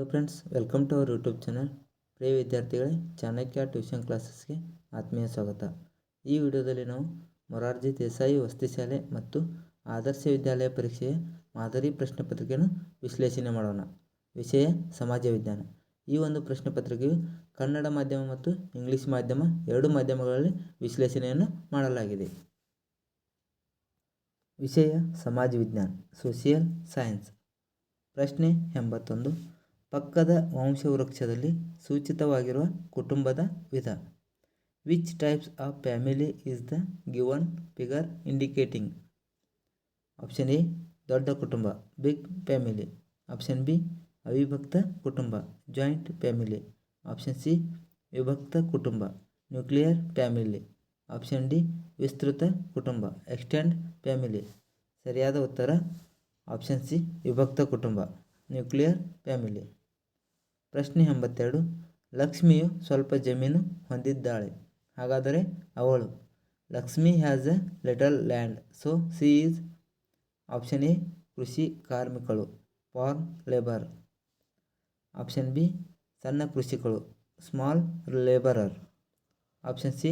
Hello friends, welcome to our YouTube channel. ಪ್ರಿಯ ವಿದ್ಯಾರ್ಥಿಗಳೇ, Chanakya tuition ಕ್ಲಾಸಸ್ಗೆ ಆತ್ಮೀಯ ಸ್ವಾಗತ. ಈ ವಿಡಿಯೋದಲ್ಲಿ ನಾವು ಮೊರಾರ್ಜಿ ದೇಸಾಯಿ ವಸತಿ ಶಾಲೆ ಮತ್ತು ಆದರ್ಶ ವಿದ್ಯಾಲಯ ಪರೀಕ್ಷೆಯ ಮಾದರಿ ಪ್ರಶ್ನೆ ಪತ್ರಿಕೆಯನ್ನು ವಿಶ್ಲೇಷಣೆ ಮಾಡೋಣ. ವಿಷಯ ಸಮಾಜ ವಿಜ್ಞಾನ. ಈ ಒಂದು ಪ್ರಶ್ನೆ ಪತ್ರಿಕೆಯು ಕನ್ನಡ ಮಾಧ್ಯಮ ಮತ್ತು ಇಂಗ್ಲಿಷ್ ಮಾಧ್ಯಮ ಎರಡು ಮಾಧ್ಯಮಗಳಲ್ಲಿ ವಿಶ್ಲೇಷಣೆಯನ್ನು ಮಾಡಲಾಗಿದೆ. ವಿಷಯ ಸಮಾಜ ವಿಜ್ಞಾನ, ಸೋಷಿಯಲ್ ಸೈನ್ಸ್. ಪ್ರಶ್ನೆ 81. ಪಕ್ಕದ ವಂಶವೃಕ್ಷದಲ್ಲಿ ಸೂಚಿತವಾಗಿರುವ ಕುಟುಂಬದ ವಿಧ. Which types of family is the given figure indicating? Option A ದೊಡ್ಡ ಕುಟುಂಬ, ಬಿಗ್ ಫ್ಯಾಮಿಲಿ. ಆಪ್ಷನ್ ಬಿ ಅವಿಭಕ್ತ ಕುಟುಂಬ, ಜಾಯಿಂಟ್ ಫ್ಯಾಮಿಲಿ. ಆಪ್ಷನ್ ಸಿ ವಿಭಕ್ತ ಕುಟುಂಬ, ನ್ಯೂಕ್ಲಿಯರ್ ಫ್ಯಾಮಿಲಿ. ಆಪ್ಷನ್ ಡಿ ವಿಸ್ತೃತ ಕುಟುಂಬ, ಎಕ್ಸ್ಟೆಂಡ್ ಫ್ಯಾಮಿಲಿ. ಸರಿಯಾದ ಉತ್ತರ ಆಪ್ಷನ್ ಸಿ ವಿಭಕ್ತ ಕುಟುಂಬ, ನ್ಯೂಕ್ಲಿಯರ್ ಫ್ಯಾಮಿಲಿ. ಪ್ರಶ್ನೆ 82. ಲಕ್ಷ್ಮಿಯು ಸ್ವಲ್ಪ ಜಮೀನು ಹೊಂದಿದ್ದಾಳೆ, ಹಾಗಾದರೆ ಅವಳು? Lakshmi has a little land, so C is. Option A ಕೃಷಿ ಕಾರ್ಮಿಕಳು, ಫಾರ್ಮ್ ಲೇಬರ್. ಆಪ್ಷನ್ ಬಿ ಸಣ್ಣ ಕೃಷಿಕಳು, ಸ್ಮಾಲ್ ಲೇಬರರ್. ಆಪ್ಷನ್ ಸಿ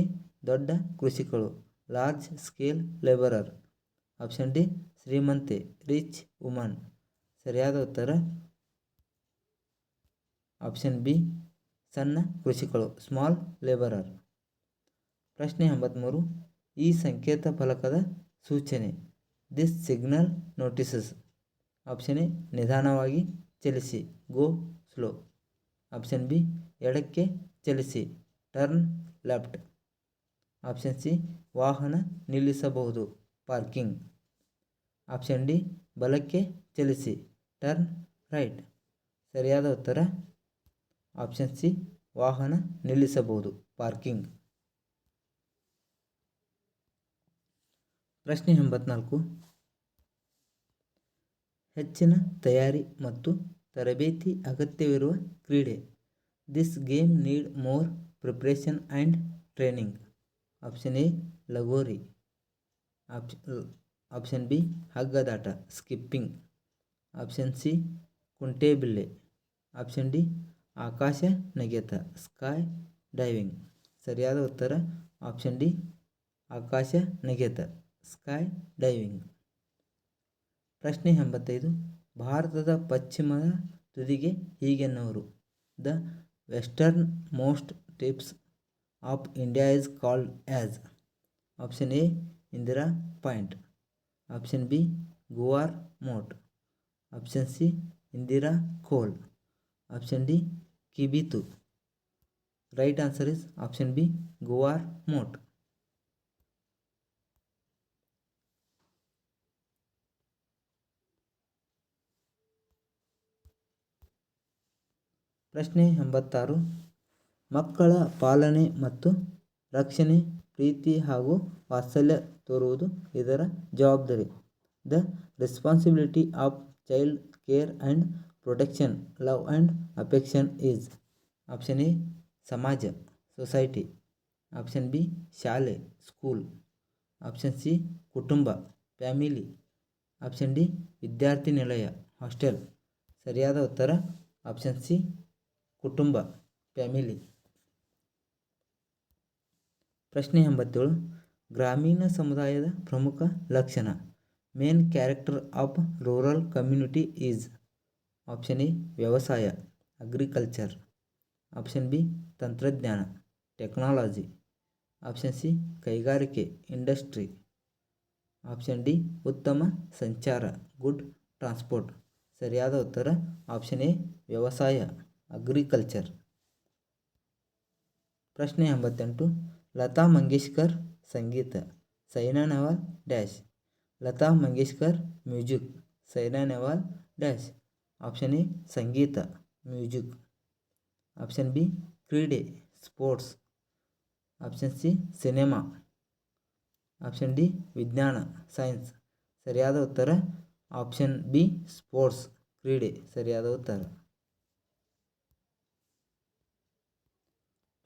ದೊಡ್ಡ ಕೃಷಿಕಳು, large scale labourer. Option D ಶ್ರೀಮಂತೆ, ರಿಚ್ ವುಮನ್. ಸರಿಯಾದ ಉತ್ತರ ಆಪ್ಷನ್ ಬಿ ಸಣ್ಣ ಕೃಷಿಕಳು, ಸ್ಮಾಲ್ ಲೇಬರರ್. ಪ್ರಶ್ನೆ 83. ಈ ಸಂಕೇತ ಫಲಕದ ಸೂಚನೆ. This signal notices. Option A ನಿಧಾನವಾಗಿ ಚಲಿಸಿ, ಗೋ ಸ್ಲೋ. ಆಪ್ಷನ್ ಬಿ ಎಡಕ್ಕೆ ಚಲಿಸಿ, ಟರ್ನ್ ಲೆಫ್ಟ್. ಆಪ್ಷನ್ ಸಿ ವಾಹನ ನಿಲ್ಲಿಸಬಹುದು, ಪಾರ್ಕಿಂಗ್. ಆಪ್ಷನ್ ಡಿ ಬಲಕ್ಕೆ ಚಲಿಸಿ, ಟರ್ನ್ ರೈಟ್. ಸರಿಯಾದ ಉತ್ತರ ಆಪ್ಷನ್ ಸಿ ವಾಹನ ನಿಲ್ಲಿಸಬಹುದು, ಪಾರ್ಕಿಂಗ್. ಪ್ರಶ್ನೆ 84. ಹೆಚ್ಚಿನ ತಯಾರಿ ಮತ್ತು ತರಬೇತಿ ಅಗತ್ಯವಿರುವ ಕ್ರೀಡೆ. This game need more preparation and training. Option A ಲಗೋರಿ. ಆಪ್ಷನ್ ಬಿ ಹಗ್ಗದಾಟ, ಸ್ಕಿಪ್ಪಿಂಗ್. ಆಪ್ಷನ್ ಸಿ ಕುಂಟೆಬಿಲ್ಲೆ. ಆಪ್ಷನ್ ಡಿ ಆಕಾಶ ನೆಗೆತ, ಸ್ಕೈ ಡೈವಿಂಗ್. ಸರಿಯಾದ ಉತ್ತರ ಆಪ್ಷನ್ ಡಿ ಆಕಾಶ ನೆಗೆತ, ಸ್ಕೈ ಡೈವಿಂಗ್. ಪ್ರಶ್ನೆ 85. ಭಾರತದ ಪಶ್ಚಿಮದ ತುದಿಗೆ ಹೀಗೆನ್ನುವರು. The western most tips of India is called as. Option A Indira point. Option B Guhar Moti. Option C Indira col. Option D Kibithu. Right answer is option B Guhar ಮೋಟ್. ಪ್ರಶ್ನೆ 86. ಮಕ್ಕಳ ಪಾಲನೆ ಮತ್ತು ರಕ್ಷಣೆ, ಪ್ರೀತಿ ಹಾಗೂ ವಾತ್ಸಲ್ಯ ತೋರುವುದು ಇದರ ಜವಾಬ್ದಾರಿ. The responsibility of child care and protection, love and affection is. Option A ಸಮಾಜ, ಸೊಸೈಟಿ. ಆಪ್ಷನ್ ಬಿ ಶಾಲೆ, ಸ್ಕೂಲ್. ಆಪ್ಷನ್ ಸಿ ಕುಟುಂಬ, ಫ್ಯಾಮಿಲಿ. ಆಪ್ಷನ್ ಡಿ ವಿದ್ಯಾರ್ಥಿ ನಿಲಯ, ಹಾಸ್ಟೆಲ್. ಸರಿಯಾದ ಉತ್ತರ ಆಪ್ಷನ್ ಸಿ ಕುಟುಂಬ, ಫ್ಯಾಮಿಲಿ. ಪ್ರಶ್ನೆ 87. ಗ್ರಾಮೀಣ ಸಮುದಾಯದ ಪ್ರಮುಖ ಲಕ್ಷಣ. Main character of rural community is. Option A ವ್ಯವಸಾಯ, ಅಗ್ರಿಕಲ್ಚರ್. ಆಪ್ಷನ್ ಬಿ ತಂತ್ರಜ್ಞಾನ, ಟೆಕ್ನಾಲಜಿ. ಆಪ್ಷನ್ ಸಿ ಕೈಗಾರಿಕೆ, ಇಂಡಸ್ಟ್ರಿ. ಆಪ್ಷನ್ ಡಿ ಉತ್ತಮ ಸಂಚಾರ, ಗುಡ್ ಟ್ರಾನ್ಸ್ಪೋರ್ಟ್. ಸರಿಯಾದ ಉತ್ತರ ಆಪ್ಷನ್ ಎ ವ್ಯವಸಾಯ, ಅಗ್ರಿಕಲ್ಚರ್. ಪ್ರಶ್ನೆ 88. ಲತಾ ಮಂಗೇಶ್ಕರ್ ಸಂಗೀತ, Saina Nehwal dash. Lata Mangeshkar music, Saina Nehwal dash. Option A ಸಂಗೀತ, ಮ್ಯೂಸಿಕ್. ಆಪ್ಷನ್ ಬಿ ಕ್ರೀಡೆ, sports. Option C cinema. Option D ವಿಜ್ಞಾನ, ಸೈನ್ಸ್. ಸರಿಯಾದ ಉತ್ತರ ಆಪ್ಷನ್ ಬಿ ಸ್ಪೋರ್ಟ್ಸ್, ಕ್ರೀಡೆ. ಸರಿಯಾದ ಉತ್ತರ.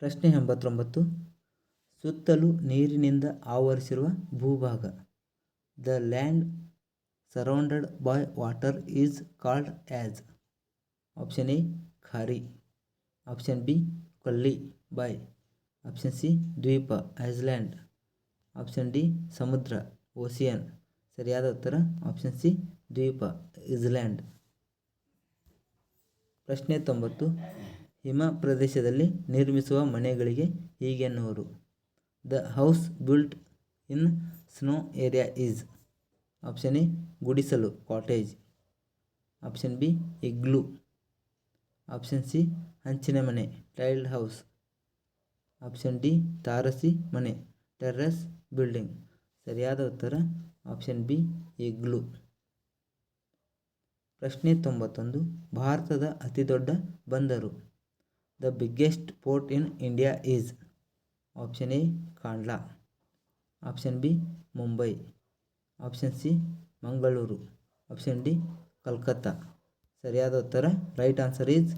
ಪ್ರಶ್ನೆ 89. ಸುತ್ತಲೂ ನೀರಿನಿಂದ ಆವರಿಸಿರುವ ಭೂಭಾಗ. The land surrounded by water is called as. Option A ಖಾರಿ. ಆಪ್ಷನ್ ಬಿ ಕೊಲ್ಲಿ ಬಾಯ್. ಆಪ್ಷನ್ ಸಿ ದ್ವೀಪ ಐಸ್ಲ್ಯಾಂಡ್. ಆಪ್ಷನ್ ಡಿ ಸಮುದ್ರ ಓಸಿಯನ್. ಸರಿಯಾದ ಉತ್ತರ ಆಪ್ಷನ್ ಸಿ ದ್ವೀಪ ಐಸ್ಲ್ಯಾಂಡ್. ಪ್ರಶ್ನೆ 90. ಹಿಮ ಪ್ರದೇಶದಲ್ಲಿ ನಿರ್ಮಿಸುವ ಮನೆಗಳಿಗೆ ಹೀಗೆನ್ನುವರು. The house built in snow area is. Option A ಗುಡಿಸಲು cottage. Option B igloo. Option C ಹಂಚಿನ ಮನೆ ಟೈಲ್ಡ್ ಹೌಸ್. ಆಪ್ಷನ್ ಡಿ ತಾರಸಿ ಮನೆ ಟೆರ್ರಸ್ ಬಿಲ್ಡಿಂಗ್. ಸರಿಯಾದ ಉತ್ತರ ಆಪ್ಷನ್ ಬಿ ಇಗ್ಲೂ. ಪ್ರಶ್ನೆ 91. ಭಾರತದ ಅತಿದೊಡ್ಡ ಬಂದರು. The biggest port in India is. Option A Kandla. Option B Mumbai. Option C Mangaluru. Option D Calcutta. ಸರಿಯಾದ ಉತ್ತರ right answer is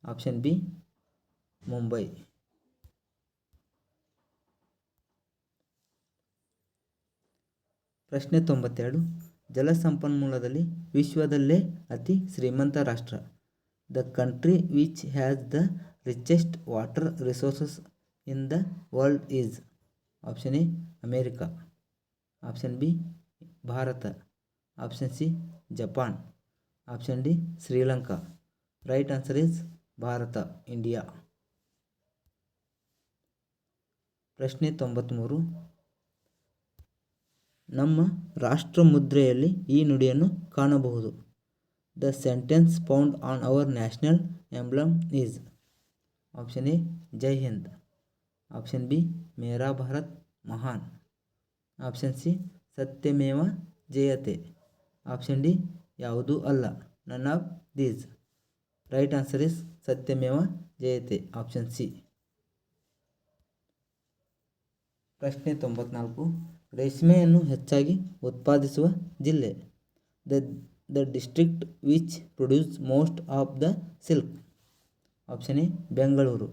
option B Mumbai. ಪ್ರಶ್ನೆ 92. ಜಲಸಂಪನ್ಮೂಲದಲ್ಲಿ ವಿಶ್ವದಲ್ಲೇ ಅತಿ ಶ್ರೀಮಂತ ರಾಷ್ಟ್ರ. The country which has the richest water resources in the world is. Option A America. Option B Bharat. Option C Japan. Option D Sri Lanka. Right answer is Bharat India. ಪ್ರಶ್ನೆ 93. ನಮ್ಮ ರಾಷ್ಟ್ರ ಮುದ್ರೆಯಲ್ಲಿ ಈ ನುಡಿಯನ್ನು ಕಾಣಬಹುದು. The sentence found on our national emblem is. Option A Jai Hind. Option B Mera Bharat Mahan. Option C Satyameva Jayate. Option D ಯಾವುದೂ ಅಲ್ಲ none of these. Right answer is Satyameva Jayate option C. ಪ್ರಶ್ನೆ 94. ರೇಷ್ಮೆಯನ್ನು ಹೆಚ್ಚಾಗಿ ಉತ್ಪಾದಿಸುವ ಜಿಲ್ಲೆ. The district which produce most of the silk. Option A Bengaluru.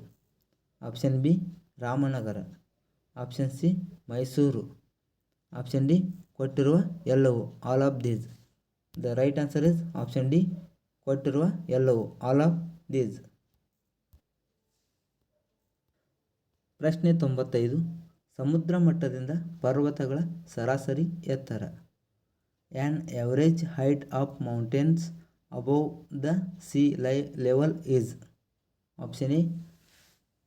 Option B Ramanagara. Option C Mysuru. Option D ಕೊಟ್ಟಿರುವ ಎಲ್ಲವೂ all of these. The right answer is option D ಕೊಟ್ಟಿರುವ ಎಲ್ಲವೂ all of these. ಪ್ರಶ್ನೆ 95. ಸಮುದ್ರ ಮಟ್ಟದಿಂದ ಪರ್ವತಗಳ ಸರಾಸರಿ ಎತ್ತರ. An average height of mountains above the sea level is. Option A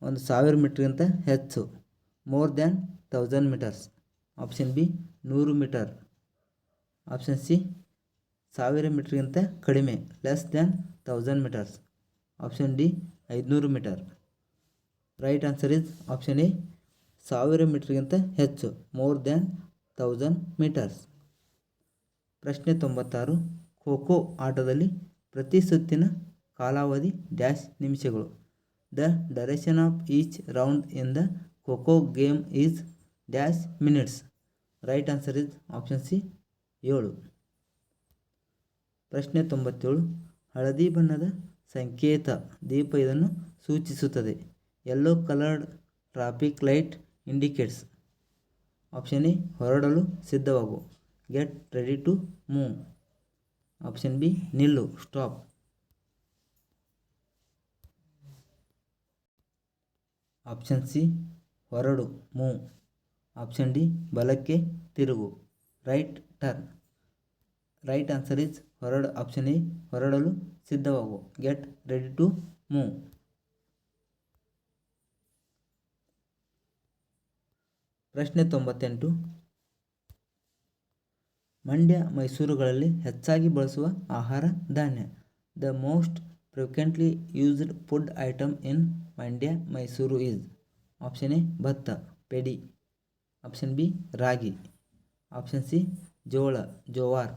1000 ಮೀಟರ್ಗಿಂತ ಹೆಚ್ಚು more than 1000 metres. Option B 100 metre. Option C 1000 ಮೀಟರ್ಗಿಂತ ಕಡಿಮೆ less than 1000 metres. Option D 500 metre. Right answer is option A 1000 ಮೀಟರ್ಗಿಂತ ಹೆಚ್ಚು more than 1000 metres. ಪ್ರಶ್ನೆ 96. ಖೋಖೋ ಆಟದಲ್ಲಿ ಪ್ರತಿ ಸುತ್ತಿನ ಕಾಲಾವಧಿ ಡ್ಯಾಶ್ ನಿಮಿಷಗಳು. The duration of each round in the kho kho game is dash minutes. Right answer is option C 7. ಪ್ರಶ್ನೆ 97. ಹಳದಿ ಬಣ್ಣದ ಸಂಕೇತ ದೀಪ ಇದನ್ನು ಸೂಚಿಸುತ್ತದೆ. Yellow coloured traffic light indicates. Option A ಹೊರಡಲು ಸಿದ್ಧವಾಗು get ready to move. Option B ನಿಲ್ಲು ಸ್ಟಾಪ್. ಆಪ್ಷನ್ ಸಿ ಹೊರಡು ಮೂವ್. ಆಪ್ಷನ್ ಡಿ ಬಲಕ್ಕೆ ತಿರುಗು right turn. Right answer is option A ಹೊರಡಲು ಸಿದ್ಧವಾಗು ಗೆಟ್ ರೆಡಿ ಟು ಮೂವ್. ಪ್ರಶ್ನೆ 98. ಮಂಡ್ಯ ಮೈಸೂರುಗಳಲ್ಲಿ ಹೆಚ್ಚಾಗಿ ಬಳಸುವ ಆಹಾರ ಧಾನ್ಯ. The most frequently used food item in Mandya Mysuru is. Option A ಭತ್ತ ಪೆಡಿ. ಆಪ್ಷನ್ ಬಿ ರಾಗಿ. ಆಪ್ಷನ್ ಸಿ ಜೋಳ jowar.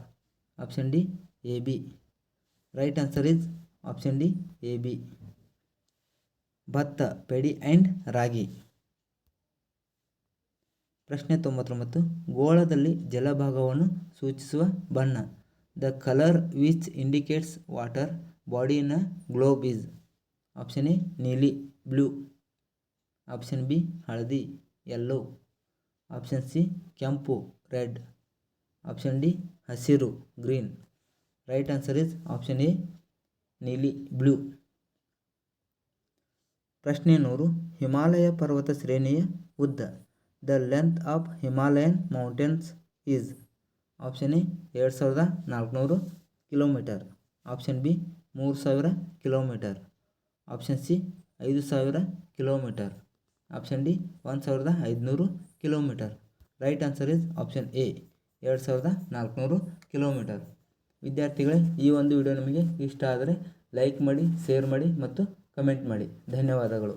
Option D A B. Right answer is option D A B ಭತ್ತ ಪೆಡಿ ಆ್ಯಂಡ್ ರಾಗಿ. ಪ್ರಶ್ನೆ 99. ಗೋಳದಲ್ಲಿ ಜಲಭಾಗವನ್ನು ಸೂಚಿಸುವ ಬಣ್ಣ. The colour which indicates water body in a globe is. Option A ನೀಲಿ blue. Option B ಹಳದಿ yellow. Option C ಕೆಂಪು red. Option D ಹಸಿರು green. Right answer is option A ನೀಲಿ ಬ್ಲೂ. ಪ್ರಶ್ನೆ 100. ಹಿಮಾಲಯ ಪರ್ವತ ಶ್ರೇಣಿಯ ಉದ್ದ. The length of Himalayan mountains is. Option A 2400 kilometre. Option B 3000 kilometre. Option C 5000 kilometre. Option D 1500 kilometre. Right answer is option A 2400 kilometre. ವಿದ್ಯಾರ್ಥಿಗಳೇ, ಈ ಒಂದು video ನಿಮಗೆ ಇಷ್ಟ ಆದರೆ ಲೈಕ್ ಮಾಡಿ, ಶೇರ್ ಮಾಡಿ ಮತ್ತು ಕಮೆಂಟ್ ಮಾಡಿ. ಧನ್ಯವಾದಗಳು.